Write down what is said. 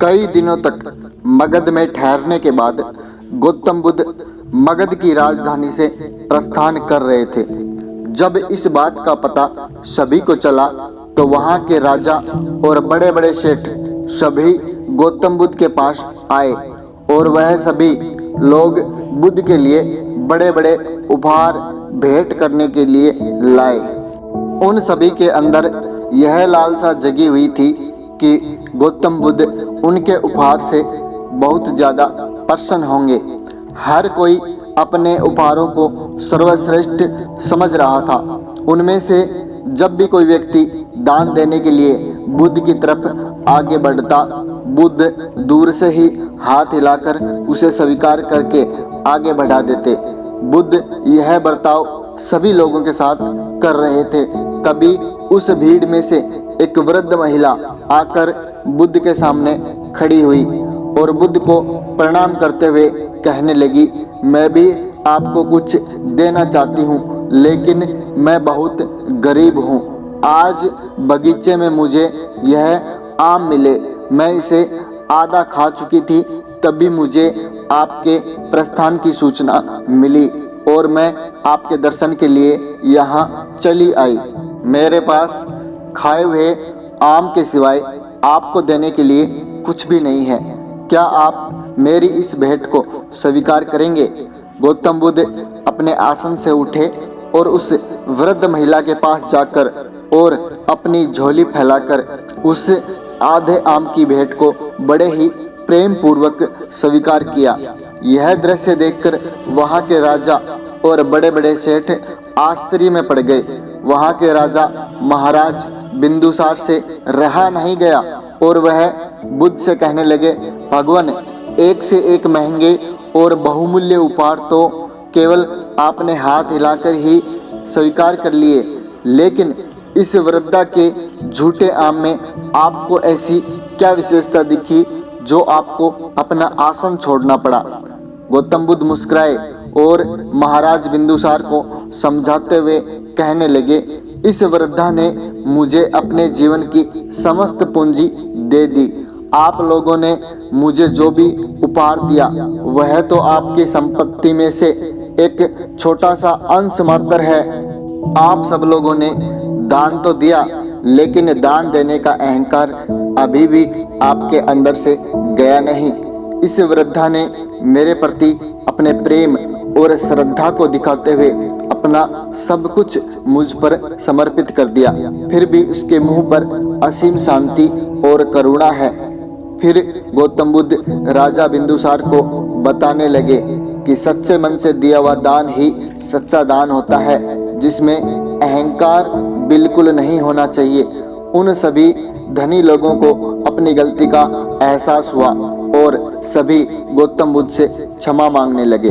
कई दिनों तक मगध में ठहरने के बाद गौतम बुद्ध मगध की राजधानी से प्रस्थान कर रहे थे। जब इस बात का पता सभी को चला तो वहां के राजा और बड़े बड़े सेठ सभी गौतम बुद्ध के पास आए और वह सभी लोग बुद्ध के लिए बड़े बड़े उपहार भेंट करने के लिए लाए। उन सभी के अंदर यह लालसा जगी हुई थी कि गौतम बुद्ध उनके उपहार से बहुत ज़्यादा प्रसन्न होंगे। हर कोई अपने उपहारों को सर्वश्रेष्ठ समझ रहा था। उनमें से जब भी कोई व्यक्ति दान देने के लिए बुद्ध की तरफ आगे बढ़ता, बुद्ध दूर से ही हाथ हिलाकर उसे स्वीकार करके आगे बढ़ा देते। बुद्ध यह बर्ताव सभी लोगों के साथ कर रहे थे। तभी उस भीड़ में से एक वृद्ध महिला आकर बुद्ध के सामने खड़ी हुई और बुद्ध को प्रणाम करते हुए कहने लगी, मैं भी आपको कुछ देना चाहती हूँ, लेकिन मैं बहुत गरीब हूँ। आज बगीचे में मुझे यह आम मिले, मैं इसे आधा खा चुकी थी, तभी मुझे आपके प्रस्थान की सूचना मिली और मैं आपके दर्शन के लिए यहाँ चली आई। मेरे पास खाए हुए आम के सिवाय आपको देने के लिए कुछ भी नहीं है। क्या आप मेरी इस भेंट को स्वीकार करेंगे? गौतम बुद्ध अपने आसन से उठे और उस वृद्ध महिला के पास जाकर और अपनी झोली फैलाकर उस आधे आम की भेंट को बड़े ही प्रेम पूर्वक स्वीकार किया। यह दृश्य देखकर वहां के राजा और बड़े बड़े सेठ आश्चर्य में पड़ गए। वहां के राजा महाराज बिंदुसार से रहा नहीं गया और वह बुद्ध से कहने लगे, भगवान, एक से एक महंगे और बहुमूल्य उपहार तो केवल आपने हाथ हिलाकर ही स्वीकार कर लिए, लेकिन इस वृद्धा के झूठे आम में आपको ऐसी क्या विशेषता दिखी जो आपको अपना आसन छोड़ना पड़ा? गौतम बुद्ध मुस्कुराए और महाराज बिंदुसार को समझाते हुए कहने लगे, इस वृद्धा ने मुझे अपने जीवन की समस्त पूंजी दे दी। आप लोगों ने मुझे जो भी उपहार दिया वह तो आपकी संपत्ति में से एक छोटा सा अंश मात्र है। आप सब लोगों ने दान तो दिया, लेकिन दान देने का अहंकार अभी भी आपके अंदर से गया नहीं। इस वृद्धा ने मेरे प्रति अपने प्रेम और श्रद्धा को दिखाते हुए अपना सब कुछ मुझ पर समर्पित कर दिया, फिर भी उसके मुंह पर असीम शांति और करुणा है। फिर गौतम बुद्ध राजा बिंदुसार को बताने लगे कि सच्चे मन से दिया हुआ दान ही सच्चा दान होता है, जिसमें अहंकार बिल्कुल नहीं होना चाहिए। उन सभी धनी लोगों को अपनी गलती का एहसास हुआ और सभी गौतम बुद्ध से क्षमा मांगने लगे।